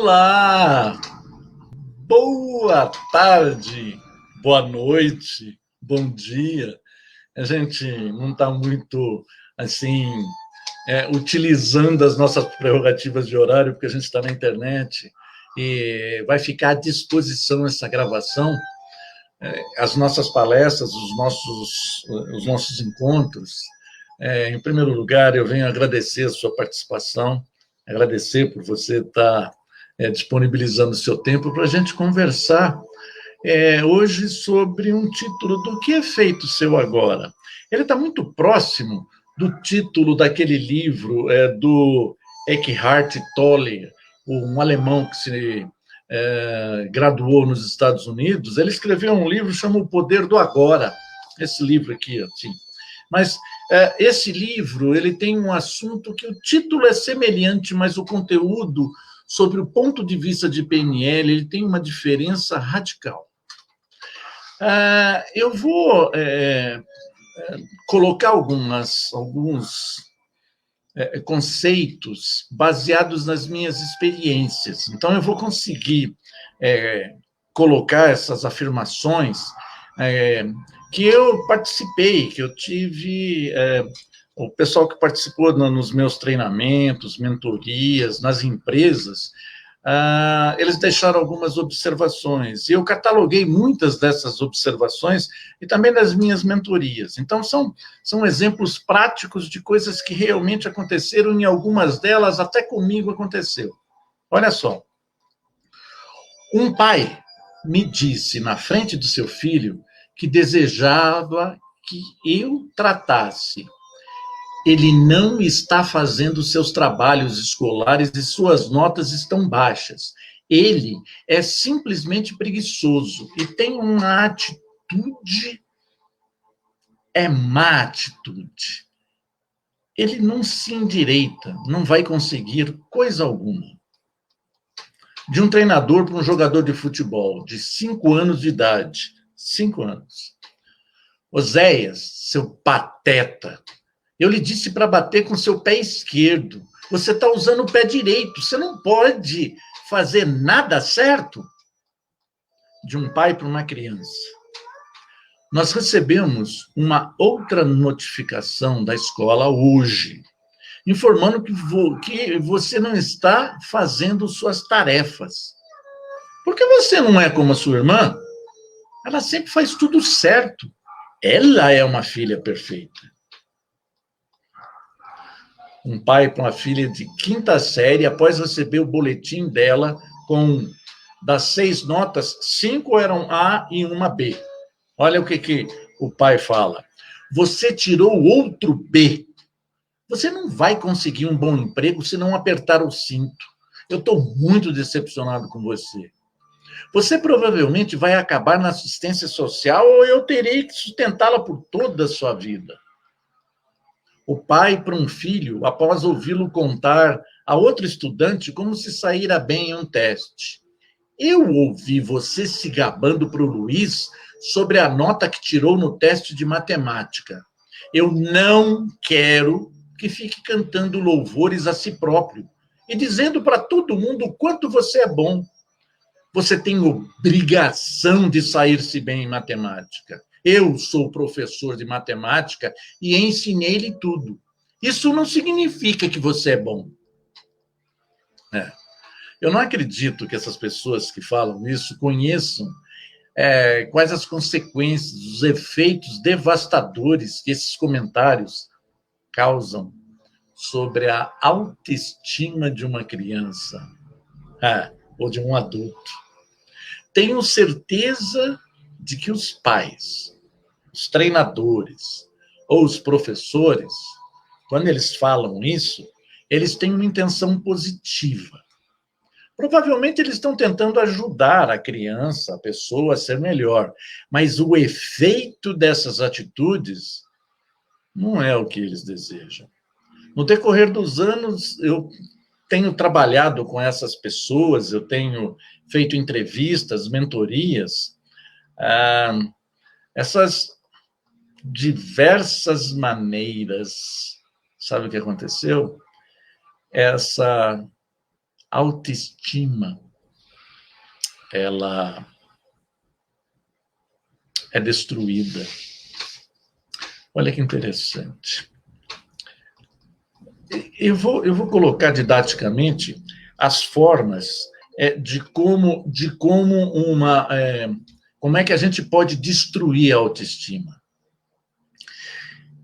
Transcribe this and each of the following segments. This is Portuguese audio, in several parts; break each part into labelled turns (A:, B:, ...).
A: Olá, boa tarde, boa noite, bom dia. A gente não está muito, assim, utilizando as nossas prerrogativas de horário, porque a gente está na internet e vai ficar à disposição essa gravação, as nossas palestras, os nossos encontros. Em primeiro lugar, eu venho agradecer a sua participação, agradecer por você estar disponibilizando o seu tempo para a gente conversar hoje sobre um título do Que é Feito Seu Agora. Ele está muito próximo do título daquele livro do Eckhart Tolle, um alemão que se graduou nos Estados Unidos. Ele escreveu um livro chamado O Poder do Agora, esse livro aqui, assim. Mas esse livro ele tem um assunto que o título é semelhante, mas o conteúdo, sobre o ponto de vista de PNL, ele tem uma diferença radical. Eu vou colocar alguns conceitos baseados nas minhas experiências. Então, eu vou conseguir colocar essas afirmações que eu participei, que eu tive... o pessoal que participou nos meus treinamentos, mentorias, nas empresas, eles deixaram algumas observações, e eu cataloguei muitas dessas observações, e também nas minhas mentorias. Então, são exemplos práticos de coisas que realmente aconteceram, e algumas delas até comigo aconteceu. Olha só. Um pai me disse, na frente do seu filho, que desejava que eu tratasse. Ele não está fazendo seus trabalhos escolares e suas notas estão baixas. Ele é simplesmente preguiçoso e tem uma atitude, má atitude. Ele não se endireita, não vai conseguir coisa alguma. De um treinador para um jogador de futebol de 5 anos de idade. 5 anos. Oséias, seu pateta, eu lhe disse para bater com seu pé esquerdo. Você está usando o pé direito. Você não pode fazer nada certo. De um pai para uma criança. Nós recebemos uma outra notificação da escola hoje, informando que você não está fazendo suas tarefas. Porque você não é como a sua irmã? Ela sempre faz tudo certo. Ela é uma filha perfeita. Um pai para uma filha de 5ª série, após receber o boletim dela, das 6 notas, 5 eram A e 1 B. Olha o que o pai fala. Você tirou outro B. Você não vai conseguir um bom emprego se não apertar o cinto. Eu estou muito decepcionado com você. Você provavelmente vai acabar na assistência social ou eu terei que sustentá-la por toda a sua vida. O pai para um filho, após ouvi-lo contar a outro estudante como se saíra bem em um teste. Eu ouvi você se gabando para o Luiz sobre a nota que tirou no teste de matemática. Eu não quero que fique cantando louvores a si próprio e dizendo para todo mundo o quanto você é bom. Você tem obrigação de sair-se bem em matemática. Eu sou professor de matemática e ensinei-lhe tudo. Isso não significa que você é bom. Eu não acredito que essas pessoas que falam isso conheçam quais as consequências, os efeitos devastadores que esses comentários causam sobre a autoestima de uma criança ou de um adulto. Tenho certeza de que os pais, os treinadores ou os professores, quando eles falam isso, eles têm uma intenção positiva. Provavelmente eles estão tentando ajudar a criança, a pessoa a ser melhor, mas o efeito dessas atitudes não é o que eles desejam. No decorrer dos anos, eu tenho trabalhado com essas pessoas, eu tenho feito entrevistas, mentorias, essas diversas maneiras. Sabe o que aconteceu? Essa autoestima, ela é destruída. Olha que interessante. Eu vou colocar didaticamente as formas como é que a gente pode destruir a autoestima.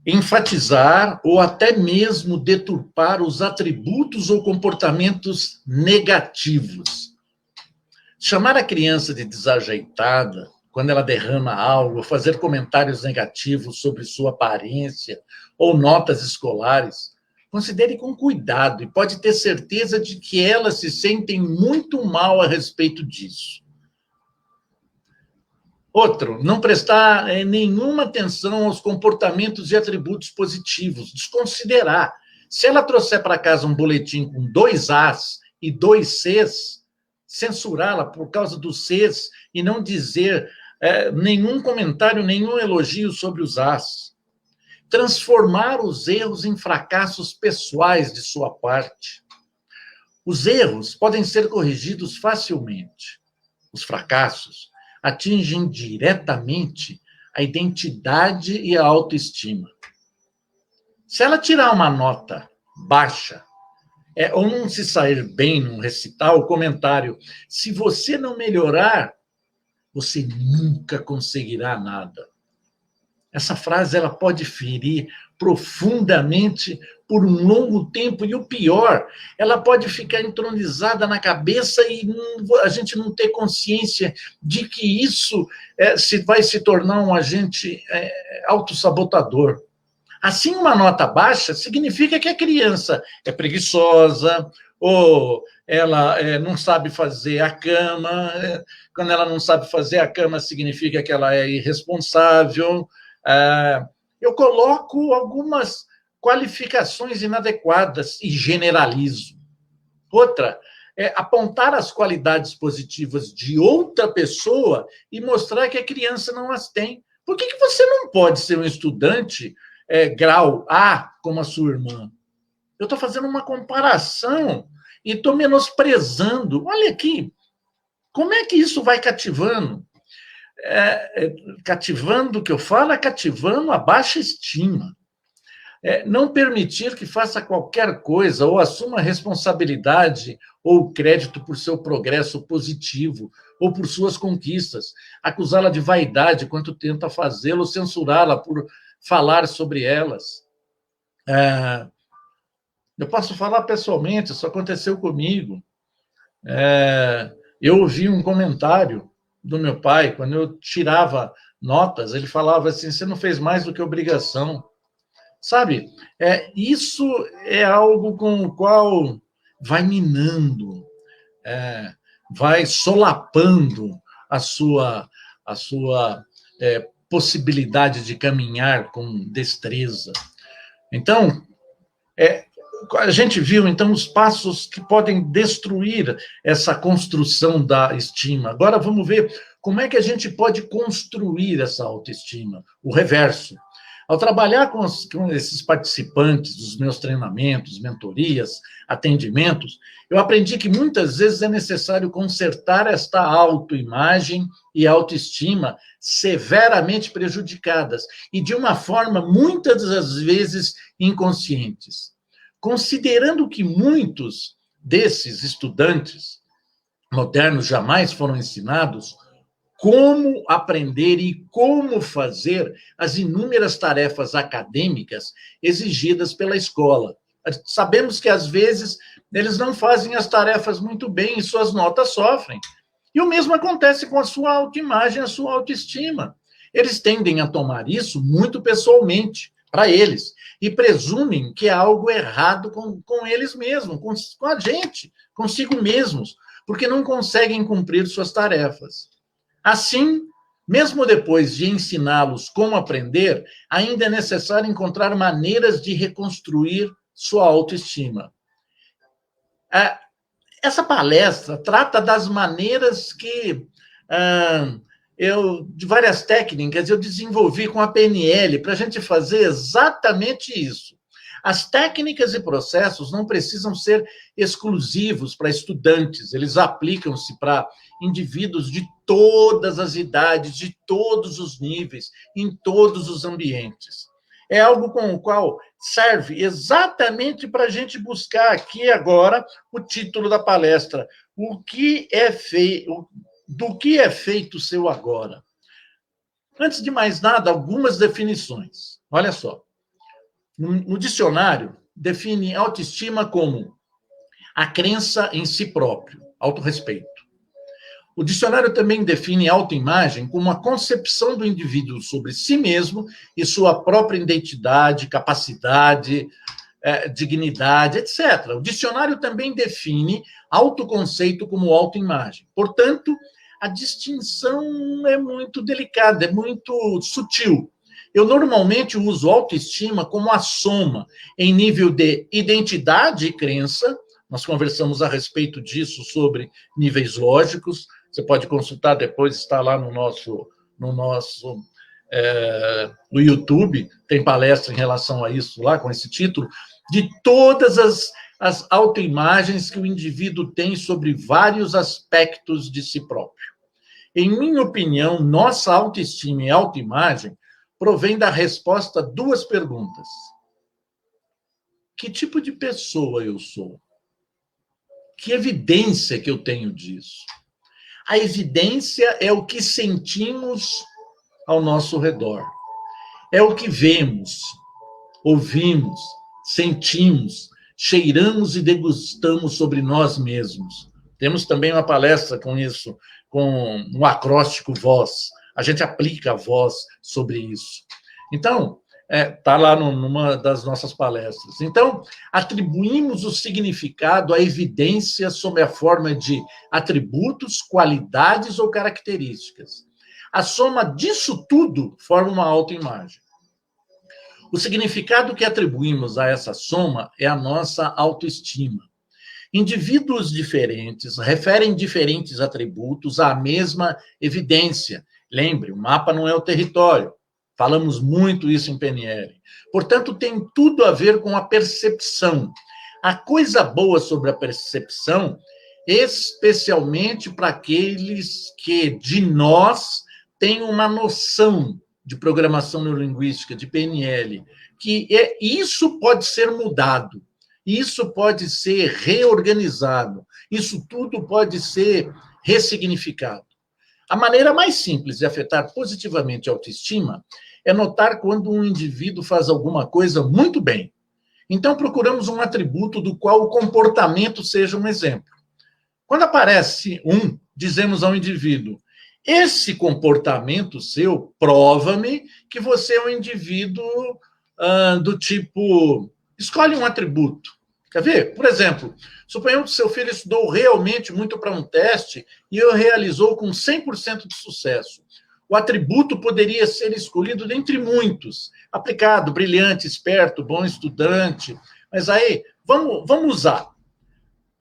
A: Enfatizar ou até mesmo deturpar os atributos ou comportamentos negativos. Chamar a criança de desajeitada quando ela derrama algo, fazer comentários negativos sobre sua aparência ou notas escolares. Considere com cuidado e pode ter certeza de que elas se sentem muito mal a respeito disso. Outro, não prestar nenhuma atenção aos comportamentos e atributos positivos, desconsiderar. Se ela trouxer para casa um boletim com 2 As e 2 Cs, censurá-la por causa dos Cs e não dizer nenhum comentário, nenhum elogio sobre os As. Transformar os erros em fracassos pessoais de sua parte. Os erros podem ser corrigidos facilmente. Os fracassos atingem diretamente a identidade e a autoestima. Se ela tirar uma nota baixa, ou não se sair bem num recital, o comentário, se você não melhorar, você nunca conseguirá nada. Essa frase ela pode ferir profundamente por um longo tempo, e o pior, ela pode ficar entronizada na cabeça e a gente não ter consciência de que isso vai se tornar um agente autossabotador. Assim, uma nota baixa significa que a criança é preguiçosa, ou ela não sabe fazer a cama. Quando ela não sabe fazer a cama, significa que ela é irresponsável. Eu coloco algumas qualificações inadequadas e generalizo. Outra é apontar as qualidades positivas de outra pessoa e mostrar que a criança não as tem. Por que você não pode ser um estudante grau A como a sua irmã? Eu estou fazendo uma comparação e estou menosprezando. Olha aqui, como é que isso vai cativando? Cativando, o que eu falo é cativando a baixa estima. Não permitir que faça qualquer coisa ou assuma responsabilidade ou crédito por seu progresso positivo ou por suas conquistas. Acusá-la de vaidade quando tenta fazê-lo, censurá-la por falar sobre elas. Eu posso falar pessoalmente, isso aconteceu comigo. Eu ouvi um comentário do meu pai, quando eu tirava notas, ele falava assim, você não fez mais do que obrigação. Sabe, isso é algo com o qual vai minando, vai solapando a sua possibilidade de caminhar com destreza. Então, a gente viu, então, os passos que podem destruir essa construção da estima. Agora, vamos ver como é que a gente pode construir essa autoestima, o reverso. Ao trabalhar com esses participantes dos meus treinamentos, mentorias, atendimentos, eu aprendi que muitas vezes é necessário consertar esta autoimagem e autoestima severamente prejudicadas e de uma forma, muitas das vezes, inconscientes. Considerando que muitos desses estudantes modernos jamais foram ensinados como aprender e como fazer as inúmeras tarefas acadêmicas exigidas pela escola. Sabemos que, às vezes, eles não fazem as tarefas muito bem e suas notas sofrem. E o mesmo acontece com a sua autoimagem, a sua autoestima. Eles tendem a tomar isso muito pessoalmente, para eles, e presumem que há algo errado com eles mesmos, com a gente, consigo mesmos, porque não conseguem cumprir suas tarefas. Assim, mesmo depois de ensiná-los como aprender, ainda é necessário encontrar maneiras de reconstruir sua autoestima. Essa palestra trata das maneiras que de várias técnicas, eu desenvolvi com a PNL para a gente fazer exatamente isso. As técnicas e processos não precisam ser exclusivos para estudantes, eles aplicam-se para indivíduos de todas as idades, de todos os níveis, em todos os ambientes. É algo com o qual serve exatamente para a gente buscar aqui agora o título da palestra, do que é feito o seu agora. Antes de mais nada, algumas definições. Olha só. No dicionário, define autoestima como a crença em si próprio, autorrespeito. O dicionário também define autoimagem como a concepção do indivíduo sobre si mesmo e sua própria identidade, capacidade, dignidade, etc. O dicionário também define autoconceito como autoimagem. Portanto, a distinção é muito delicada, é muito sutil. Eu normalmente uso autoestima como a soma em nível de identidade e crença. Nós conversamos a respeito disso sobre níveis lógicos. Você pode consultar depois, está lá no YouTube, tem palestra em relação a isso lá, com esse título, de todas as autoimagens que o indivíduo tem sobre vários aspectos de si próprio. Em minha opinião, nossa autoestima e autoimagem provém da resposta a duas perguntas. Que tipo de pessoa eu sou? Que evidência que eu tenho disso? A evidência é o que sentimos ao nosso redor. É o que vemos, ouvimos, sentimos, cheiramos e degustamos sobre nós mesmos. Temos também uma palestra com isso, com um acróstico voz. A gente aplica a voz sobre isso. Então, está lá numa das nossas palestras. Então, atribuímos o significado à evidência sob a forma de atributos, qualidades ou características. A soma disso tudo forma uma autoimagem. O significado que atribuímos a essa soma é a nossa autoestima. Indivíduos diferentes referem diferentes atributos à mesma evidência. Lembre, o mapa não é o território. Falamos muito isso em PNL. Portanto, tem tudo a ver com a percepção. A coisa boa sobre a percepção, especialmente para aqueles que, de nós, têm uma noção de programação neurolinguística, de PNL, que isso pode ser mudado, isso pode ser reorganizado, isso tudo pode ser ressignificado. A maneira mais simples de afetar positivamente a autoestima é notar quando um indivíduo faz alguma coisa muito bem. Então, procuramos um atributo do qual o comportamento seja um exemplo. Quando aparece dizemos ao indivíduo: esse comportamento seu prova-me que você é um indivíduo do tipo... Escolhe um atributo. Quer ver? Por exemplo, suponhamos que seu filho estudou realmente muito para um teste e o realizou com 100% de sucesso. O atributo poderia ser escolhido dentre muitos. Aplicado, brilhante, esperto, bom estudante. Mas aí, vamos usar.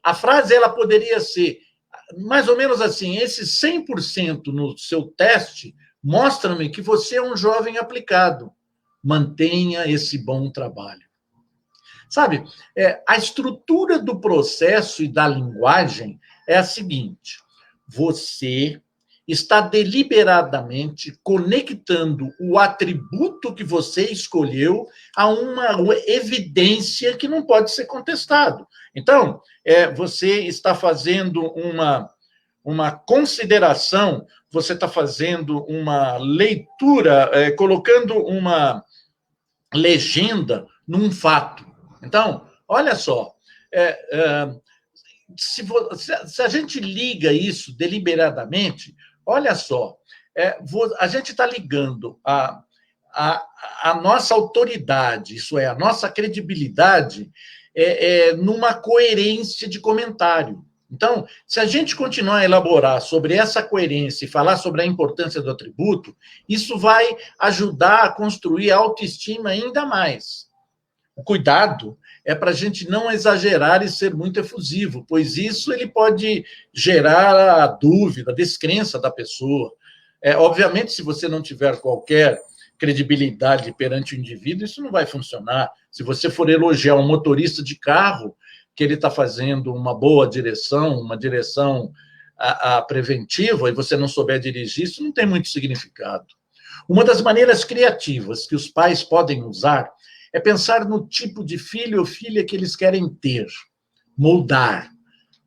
A: A frase ela poderia ser mais ou menos assim: esse 100% no seu teste mostra-me que você é um jovem aplicado. Mantenha esse bom trabalho. Sabe, a estrutura do processo e da linguagem é a seguinte: você está deliberadamente conectando o atributo que você escolheu a uma evidência que não pode ser contestado. Então, você está fazendo uma consideração, você está fazendo uma leitura, colocando uma legenda num fato. Então, olha só, se a gente liga isso deliberadamente, olha só, a gente está ligando a nossa autoridade, isso é, a nossa credibilidade, numa coerência de comentário. Então, se a gente continuar a elaborar sobre essa coerência e falar sobre a importância do atributo, isso vai ajudar a construir a autoestima ainda mais. O cuidado é para a gente não exagerar e ser muito efusivo, pois isso ele pode gerar a dúvida, a descrença da pessoa. Obviamente, se você não tiver qualquer credibilidade perante o indivíduo, isso não vai funcionar. Se você for elogiar um motorista de carro, que ele está fazendo uma boa direção, uma direção preventiva, e você não souber dirigir, isso não tem muito significado. Uma das maneiras criativas que os pais podem usar é pensar no tipo de filho ou filha que eles querem ter, moldar.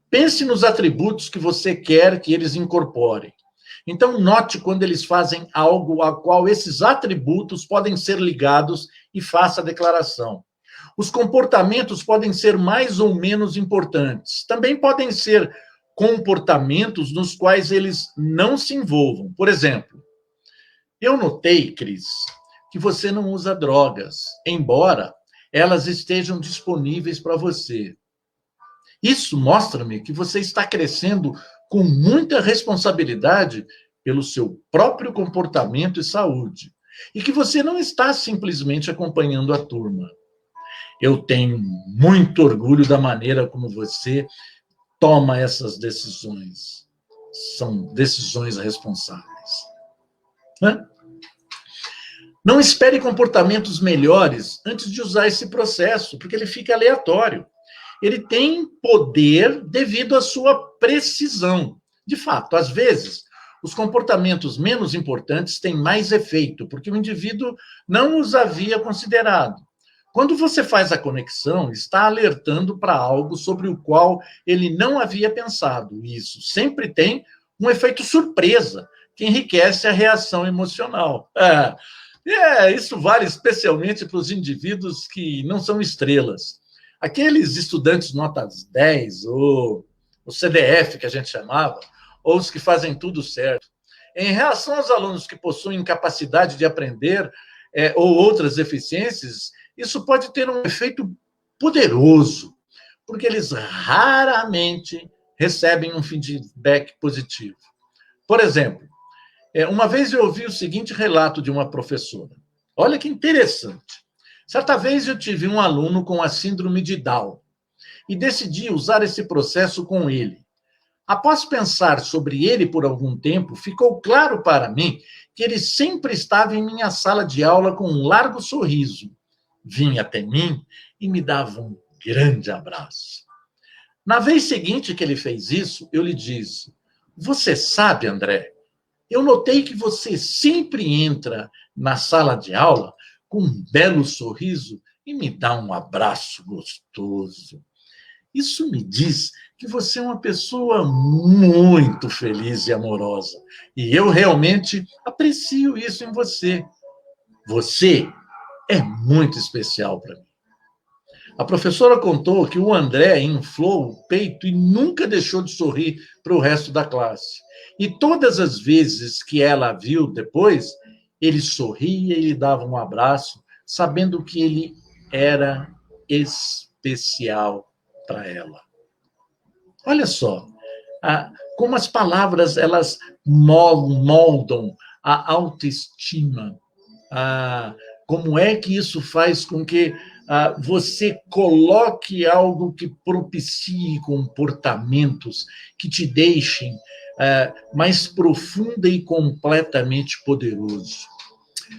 A: Pense nos atributos que você quer que eles incorporem. Então, note quando eles fazem algo a qual esses atributos podem ser ligados e faça a declaração. Os comportamentos podem ser mais ou menos importantes. Também podem ser comportamentos nos quais eles não se envolvam. Por exemplo, eu notei, Cris, que você não usa drogas, embora elas estejam disponíveis para você. Isso mostra-me que você está crescendo com muita responsabilidade pelo seu próprio comportamento e saúde, e que você não está simplesmente acompanhando a turma. Eu tenho muito orgulho da maneira como você toma essas decisões. São decisões responsáveis. Não espere comportamentos melhores antes de usar esse processo, porque ele fica aleatório. Ele tem poder devido à sua precisão. De fato, às vezes, os comportamentos menos importantes têm mais efeito, porque o indivíduo não os havia considerado. Quando você faz a conexão, está alertando para algo sobre o qual ele não havia pensado. Isso sempre tem um efeito surpresa, que enriquece a reação emocional. Isso vale especialmente para os indivíduos que não são estrelas. Aqueles estudantes notas 10, ou o CDF, que a gente chamava, ou os que fazem tudo certo. Em relação aos alunos que possuem capacidade de aprender ou outras deficiências, isso pode ter um efeito poderoso, porque eles raramente recebem um feedback positivo. Por exemplo, uma vez eu ouvi o seguinte relato de uma professora. Olha que interessante. Certa vez eu tive um aluno com a síndrome de Down e decidi usar esse processo com ele. Após pensar sobre ele por algum tempo, ficou claro para mim que ele sempre estava em minha sala de aula com um largo sorriso. Vinha até mim e me dava um grande abraço. Na vez seguinte que ele fez isso, eu lhe disse: "Você sabe, André, eu notei que você sempre entra na sala de aula com um belo sorriso e me dá um abraço gostoso. Isso me diz que você é uma pessoa muito feliz e amorosa. E eu realmente aprecio isso em você. Você é muito especial para mim." A professora contou que o André inflou o peito e nunca deixou de sorrir para o resto da classe. E todas as vezes que ela a viu depois, ele sorria e lhe dava um abraço, sabendo que ele era especial para ela. Olha só, como as palavras elas moldam a autoestima, como é que isso faz com que você coloque algo que propicie comportamentos que te deixem mais profunda e completamente poderoso.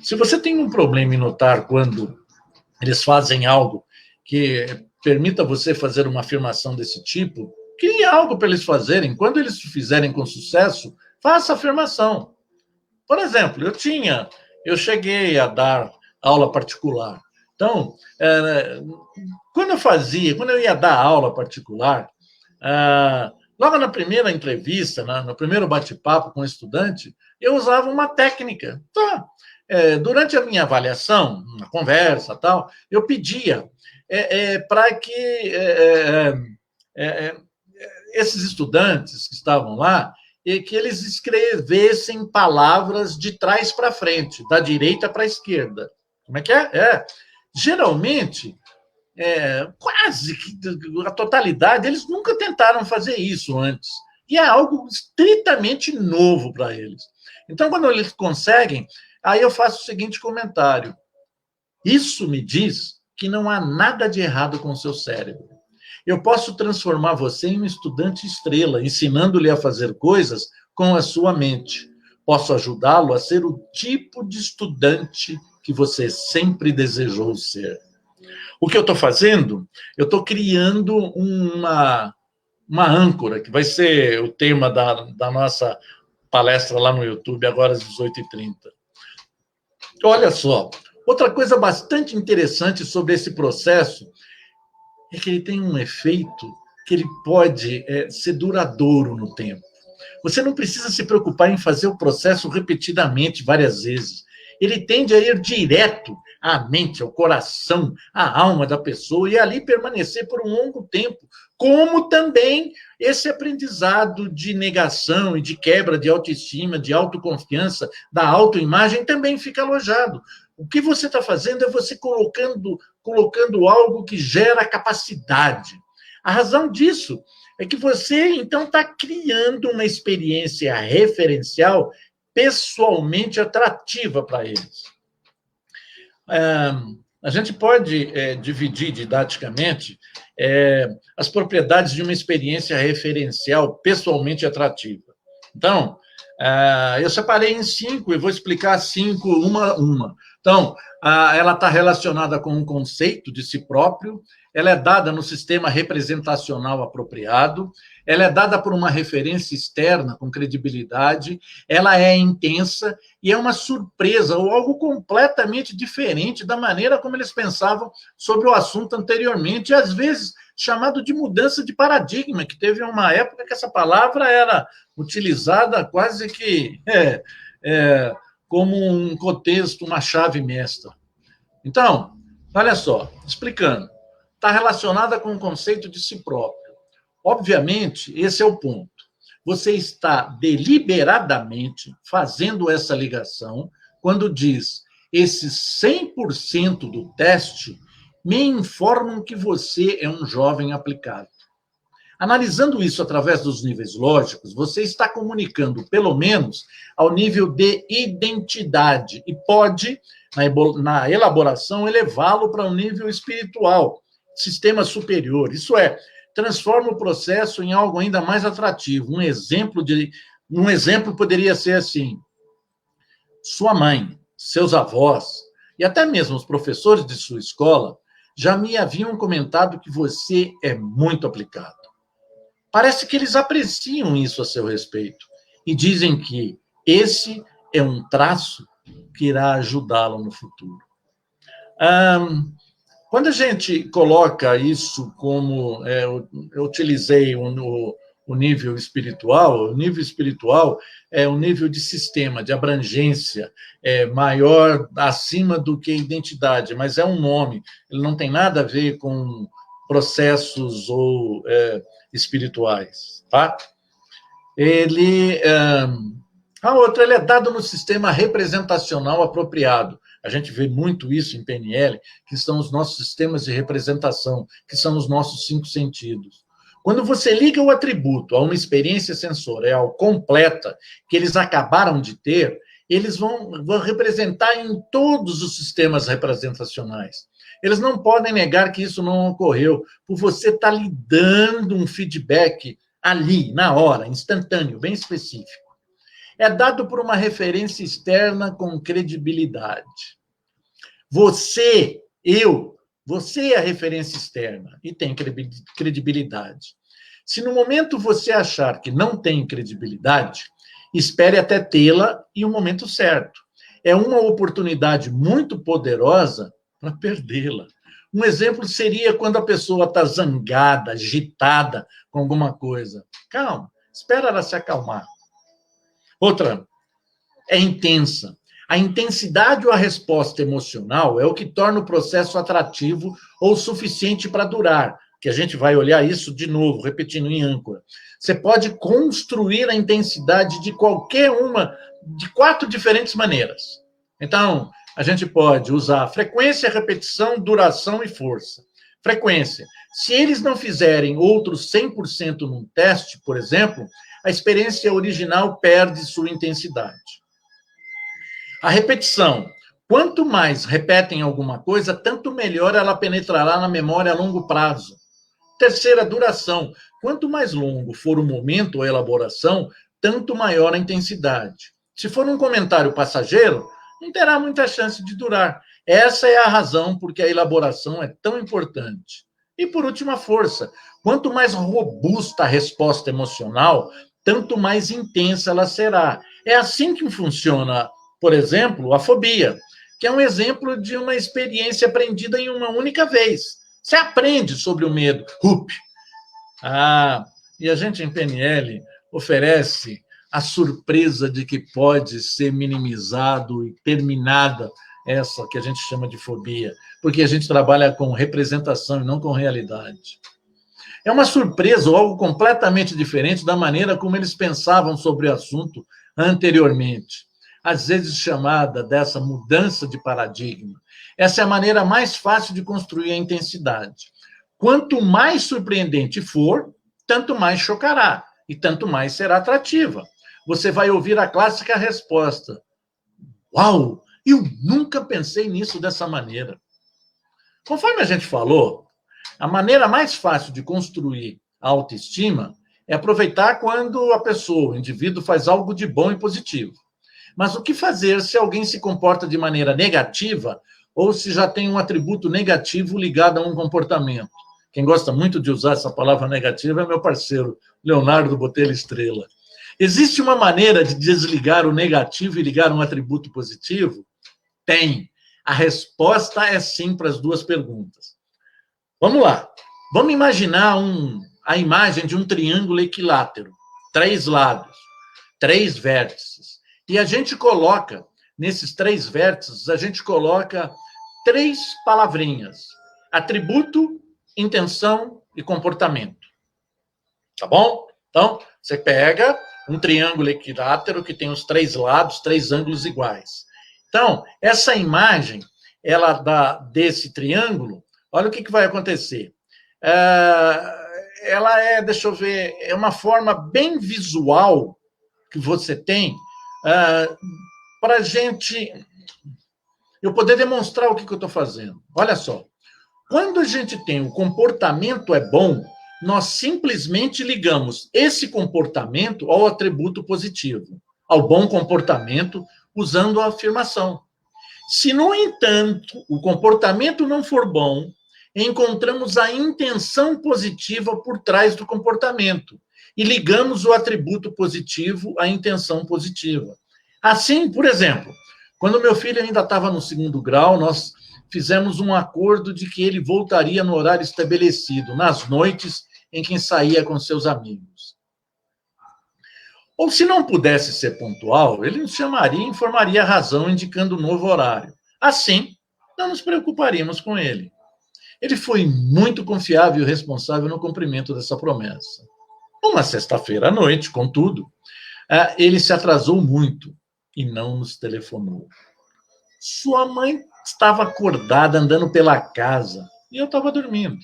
A: Se você tem um problema em notar quando eles fazem algo que permita você fazer uma afirmação desse tipo, crie algo para eles fazerem. Quando eles fizerem com sucesso, faça a afirmação. Por exemplo, eu cheguei a dar aula particular. Então, quando eu ia dar aula particular, logo na primeira entrevista, no primeiro bate-papo com o estudante, eu usava uma técnica. Durante a minha avaliação, uma conversa tal, eu pedia para que esses estudantes que estavam lá, que eles escrevessem palavras de trás para frente, da direita para a esquerda. Como é que é? Geralmente, quase que a totalidade, eles nunca tentaram fazer isso antes. E é algo estritamente novo para eles. Então, quando eles conseguem, aí eu faço o seguinte comentário: isso me diz que não há nada de errado com o seu cérebro. Eu posso transformar você em um estudante estrela, ensinando-lhe a fazer coisas com a sua mente. posso ajudá-lo a ser o tipo de estudante que você sempre desejou ser. O que eu estou fazendo? Eu estou criando uma âncora, que vai ser o tema da nossa palestra lá no YouTube, agora às 18h30. Olha só, outra coisa bastante interessante sobre esse processo é que ele tem um efeito que ele pode ser duradouro no tempo. Você não precisa se preocupar em fazer o processo repetidamente, várias vezes. Ele tende a ir direto à mente, ao coração, à alma da pessoa e ali permanecer por um longo tempo, como também esse aprendizado de negação e de quebra de autoestima, de autoconfiança, da autoimagem também fica alojado. O que você está fazendo é você colocando algo que gera capacidade. A razão disso é que você, então, está criando uma experiência referencial pessoalmente atrativa para eles. A gente pode dividir didaticamente as propriedades de uma experiência referencial pessoalmente atrativa. Então, eu separei em 5 e vou explicar 5 uma a uma. Então, ela está relacionada com um conceito de si próprio, ela é dada no sistema representacional apropriado, ela é dada por uma referência externa com credibilidade, ela é intensa e é uma surpresa ou algo completamente diferente da maneira como eles pensavam sobre o assunto anteriormente, e às vezes chamado de mudança de paradigma, que teve uma época que essa palavra era utilizada quase que como um contexto, uma chave mestra. Então, olha só, explicando, está relacionada com o conceito de si próprio. Obviamente, esse é o ponto. Você está deliberadamente fazendo essa ligação quando diz esses 100% do teste me informam que você é um jovem aplicado. Analisando isso através dos níveis lógicos, você está comunicando, pelo menos, ao nível de identidade e pode, na elaboração, elevá-lo para um nível espiritual, sistema superior. Isso é, transforma o processo em algo ainda mais atrativo. Um exemplo poderia ser assim: sua mãe, seus avós e até mesmo os professores de sua escola já me haviam comentado que você é muito aplicado. Parece que eles apreciam isso a seu respeito e dizem que esse é um traço que irá ajudá-lo no futuro. Quando a gente coloca isso como... eu utilizei o nível espiritual é um nível de sistema, de abrangência, maior, acima do que identidade, mas é um nome, ele não tem nada a ver com processos ou espirituais, tá? A outra, ele é dado no sistema representacional apropriado. A gente vê muito isso em PNL, que são os nossos sistemas de representação, que são os nossos 5 sentidos. Quando você liga o atributo a uma experiência sensorial completa que eles acabaram de ter, eles vão representar em todos os sistemas representacionais. Eles não podem negar que isso não ocorreu, por você estar lhe dando um feedback ali, na hora, instantâneo, bem específico. É dado por uma referência externa com credibilidade. Você é a referência externa e tem credibilidade. Se no momento você achar que não tem credibilidade, espere até tê-la e o momento certo. É uma oportunidade muito poderosa para perdê-la. Um exemplo seria quando a pessoa está zangada, agitada com alguma coisa. Calma, espera ela se acalmar. Outra, é intensa. A intensidade ou a resposta emocional é o que torna o processo atrativo ou suficiente para durar, que a gente vai olhar isso de novo, repetindo em âncora. Você pode construir a intensidade de qualquer uma, de 4 diferentes maneiras. Então, a gente pode usar frequência, repetição, duração e força. Frequência. Se eles não fizerem outros 100% num teste, por exemplo, a experiência original perde sua intensidade. A repetição. Quanto mais repetem alguma coisa, tanto melhor ela penetrará na memória a longo prazo. Terceira, duração. Quanto mais longo for o momento ou a elaboração, tanto maior a intensidade. Se for um comentário passageiro, não terá muita chance de durar. Essa é a razão porque a elaboração é tão importante. E, por último, a força. Quanto mais robusta a resposta emocional, tanto mais intensa ela será. É assim que funciona, por exemplo, a fobia, que é um exemplo de uma experiência aprendida em uma única vez. Você aprende sobre o medo. E a gente em PNL oferece a surpresa de que pode ser minimizado e terminada essa que a gente chama de fobia, porque a gente trabalha com representação e não com realidade. É uma surpresa ou algo completamente diferente da maneira como eles pensavam sobre o assunto anteriormente. Às vezes chamada dessa mudança de paradigma. Essa é a maneira mais fácil de construir a intensidade. Quanto mais surpreendente for, tanto mais chocará e tanto mais será atrativa. Você vai ouvir a clássica resposta: uau, eu nunca pensei nisso dessa maneira. Conforme a gente falou, a maneira mais fácil de construir a autoestima é aproveitar quando a pessoa, o indivíduo, faz algo de bom e positivo. Mas o que fazer se alguém se comporta de maneira negativa ou se já tem um atributo negativo ligado a um comportamento? Quem gosta muito de usar essa palavra negativa é meu parceiro, Leonardo Botelho Estrela. Existe uma maneira de desligar o negativo e ligar um atributo positivo? Tem. A resposta é sim para as duas perguntas. Vamos lá. Vamos imaginar a imagem de um triângulo equilátero. 3 lados, 3 vértices. E a gente coloca, nesses 3 vértices, a gente coloca 3 palavrinhas. Atributo, intenção e comportamento. Tá bom? Então, você pega um triângulo equilátero que tem os 3 lados, 3 ângulos iguais. Então, essa imagem, ela dá desse triângulo, olha o que vai acontecer. Ela é, deixa eu ver, é uma forma bem visual que você tem para a gente, eu poder demonstrar o que eu estou fazendo. Olha só, quando a gente tem o comportamento é bom, nós simplesmente ligamos esse comportamento ao atributo positivo, ao bom comportamento, usando a afirmação. Se, no entanto, o comportamento não for bom, encontramos a intenção positiva por trás do comportamento e ligamos o atributo positivo à intenção positiva. Assim, por exemplo, quando meu filho ainda estava no 2º grau, nós fizemos um acordo de que ele voltaria no horário estabelecido, nas noites em que saía com seus amigos. Ou se não pudesse ser pontual, ele nos chamaria e informaria a razão, indicando um novo horário. Assim, não nos preocuparíamos com ele. Ele foi muito confiável e responsável no cumprimento dessa promessa. Uma sexta-feira à noite, contudo, ele se atrasou muito e não nos telefonou. Sua mãe estava acordada, andando pela casa, e eu estava dormindo.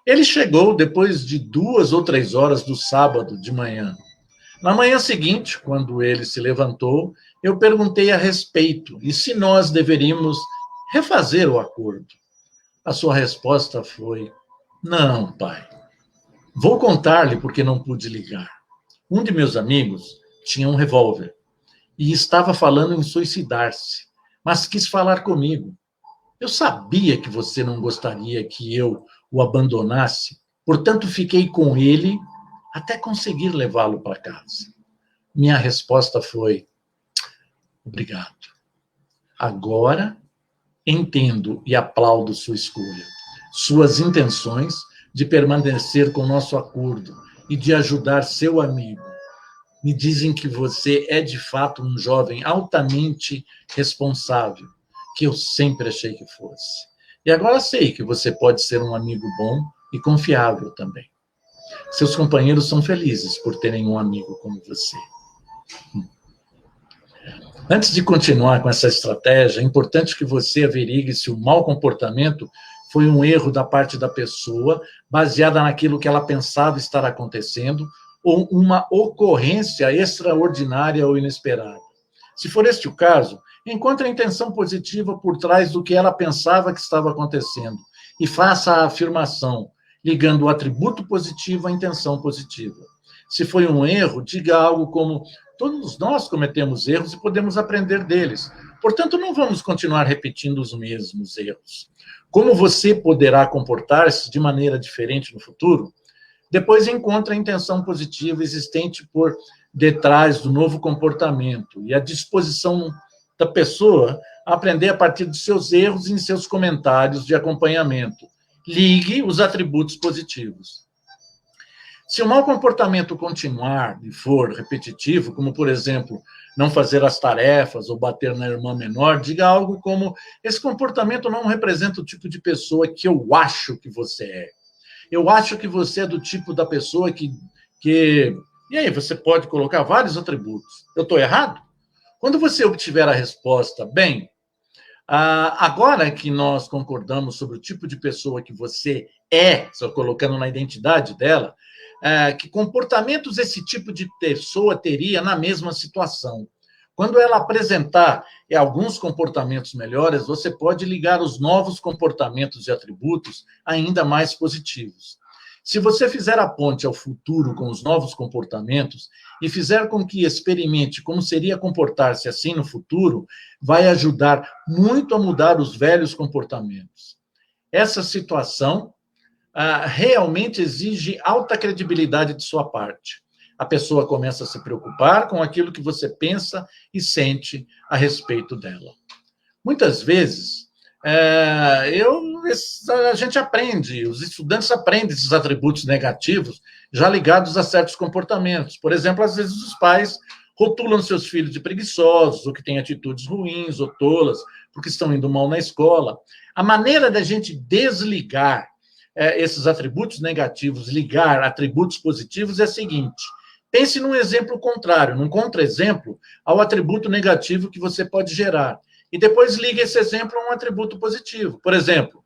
A: Ele chegou depois de 2 ou 3 horas do sábado de manhã. Na manhã seguinte, quando ele se levantou, eu perguntei a respeito e se nós deveríamos refazer o acordo. A sua resposta foi: não, pai. Vou contar-lhe porque não pude ligar. Um de meus amigos tinha um revólver e estava falando em suicidar-se, mas quis falar comigo. Eu sabia que você não gostaria que eu o abandonasse, portanto fiquei com ele até conseguir levá-lo para casa. Minha resposta foi: obrigado. Agora entendo e aplaudo sua escolha, suas intenções de permanecer com o nosso acordo e de ajudar seu amigo. Me dizem que você é de fato um jovem altamente responsável, que eu sempre achei que fosse. E agora sei que você pode ser um amigo bom e confiável também. Seus companheiros são felizes por terem um amigo como você. Antes de continuar com essa estratégia, é importante que você averigue se o mau comportamento foi um erro da parte da pessoa, baseada naquilo que ela pensava estar acontecendo, ou uma ocorrência extraordinária ou inesperada. Se for este o caso, encontre a intenção positiva por trás do que ela pensava que estava acontecendo e faça a afirmação, ligando o atributo positivo à intenção positiva. Se foi um erro, diga algo como: Todos nós cometemos erros e podemos aprender deles. Portanto, não vamos continuar repetindo os mesmos erros. Como você poderá comportar-se de maneira diferente no futuro? Depois encontra a intenção positiva existente por detrás do novo comportamento e a disposição da pessoa a aprender a partir de seus erros e em seus comentários de acompanhamento. Ligue os atributos positivos. Se o mau comportamento continuar e for repetitivo, como, por exemplo, não fazer as tarefas ou bater na irmã menor, diga algo como: esse comportamento não representa o tipo de pessoa que eu acho que você é. Eu acho que você é do tipo da pessoa que... E aí, você pode colocar vários atributos. Eu estou errado? Quando você obtiver a resposta, bem, agora que nós concordamos sobre o tipo de pessoa que você é, só colocando na identidade dela, que comportamentos esse tipo de pessoa teria na mesma situação. Quando ela apresentar alguns comportamentos melhores, você pode ligar os novos comportamentos e atributos ainda mais positivos. Se você fizer a ponte ao futuro com os novos comportamentos e fizer com que experimente como seria comportar-se assim no futuro, vai ajudar muito a mudar os velhos comportamentos. Essa situação realmente exige alta credibilidade de sua parte. A pessoa começa a se preocupar com aquilo que você pensa e sente a respeito dela. Muitas vezes, a gente aprende, os estudantes aprendem esses atributos negativos já ligados a certos comportamentos. Por exemplo, às vezes os pais rotulam seus filhos de preguiçosos, ou que têm atitudes ruins ou tolas, porque estão indo mal na escola. A maneira da gente desligar esses atributos negativos, ligar atributos positivos é a seguinte: pense num exemplo contrário, num contra-exemplo ao atributo negativo que você pode gerar. E depois ligue esse exemplo a um atributo positivo. Por exemplo,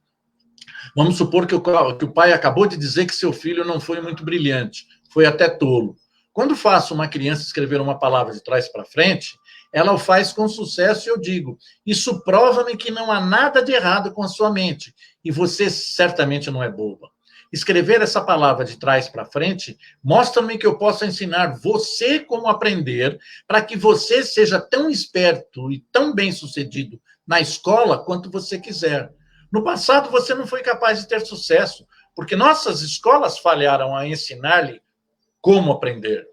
A: vamos supor que o pai acabou de dizer que seu filho não foi muito brilhante, foi até tolo. Quando faço uma criança escrever uma palavra de trás para frente, ela o faz com sucesso e eu digo: isso prova-me que não há nada de errado com a sua mente, e você certamente não é boba. Escrever essa palavra de trás para frente mostra-me que eu posso ensinar você como aprender para que você seja tão esperto e tão bem-sucedido na escola quanto você quiser. No passado, você não foi capaz de ter sucesso, porque nossas escolas falharam a ensinar-lhe como aprender.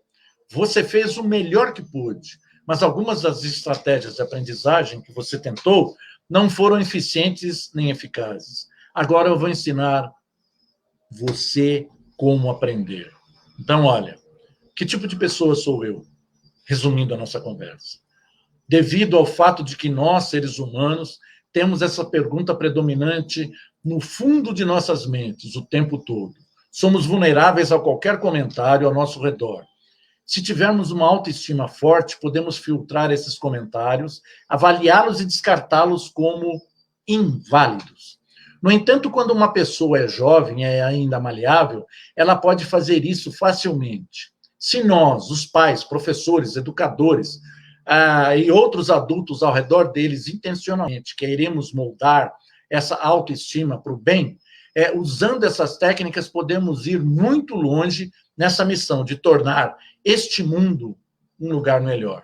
A: Você fez o melhor que pôde, mas algumas das estratégias de aprendizagem que você tentou não foram eficientes nem eficazes. Agora eu vou ensinar você como aprender. Então, olha, que tipo de pessoa sou eu? Resumindo a nossa conversa. Devido ao fato de que nós, seres humanos, temos essa pergunta predominante no fundo de nossas mentes o tempo todo. Somos vulneráveis a qualquer comentário ao nosso redor. Se tivermos uma autoestima forte, podemos filtrar esses comentários, avaliá-los e descartá-los como inválidos. No entanto, quando uma pessoa é jovem e é ainda maleável, ela pode fazer isso facilmente. Se nós, os pais, professores, educadores e outros adultos ao redor deles, intencionalmente queremos moldar essa autoestima para o bem, usando essas técnicas, podemos ir muito longe nessa missão de tornar este mundo um lugar melhor.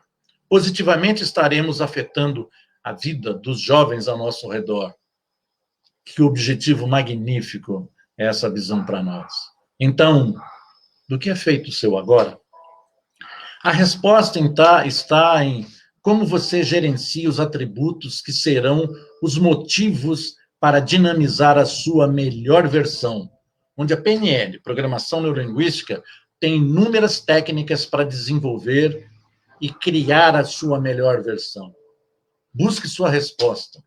A: Positivamente estaremos afetando a vida dos jovens ao nosso redor. Que objetivo magnífico é essa visão para nós. Então, do que é feito o seu agora? A resposta está em como você gerencia os atributos que serão os motivos para dinamizar a sua melhor versão, onde a PNL, Programação Neurolinguística, tem inúmeras técnicas para desenvolver e criar a sua melhor versão. Busque sua resposta.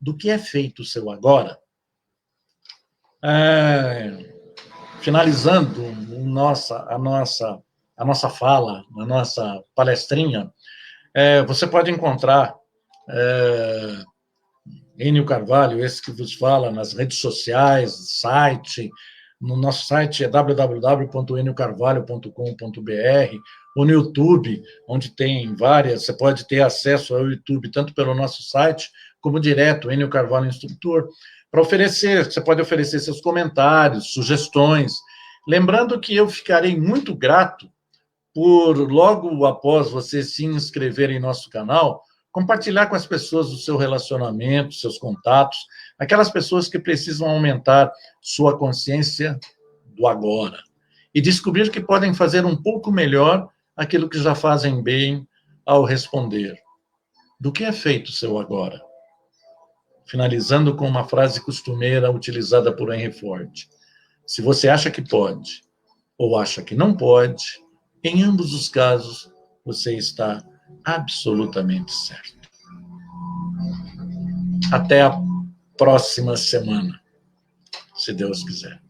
A: Do que é feito o seu agora? Finalizando a nossa fala, a nossa palestrinha, você pode encontrar Enio Carvalho, esse que vos fala, nas redes sociais, site. No nosso site é www.eniocarvalho.com.br, ou no YouTube, onde tem várias, você pode ter acesso ao YouTube, tanto pelo nosso site, como direto, Enio Carvalho Instrutor, para oferecer, você pode oferecer seus comentários, sugestões. Lembrando que eu ficarei muito grato por logo após você se inscrever em nosso canal, compartilhar com as pessoas o seu relacionamento, seus contatos, aquelas pessoas que precisam aumentar sua consciência do agora e descobrir que podem fazer um pouco melhor aquilo que já fazem bem ao responder: do que é feito o seu agora? Finalizando com uma frase costumeira utilizada por Henry Ford: se você acha que pode ou acha que não pode, em ambos os casos, você está absolutamente certo. Até a próxima semana, se Deus quiser.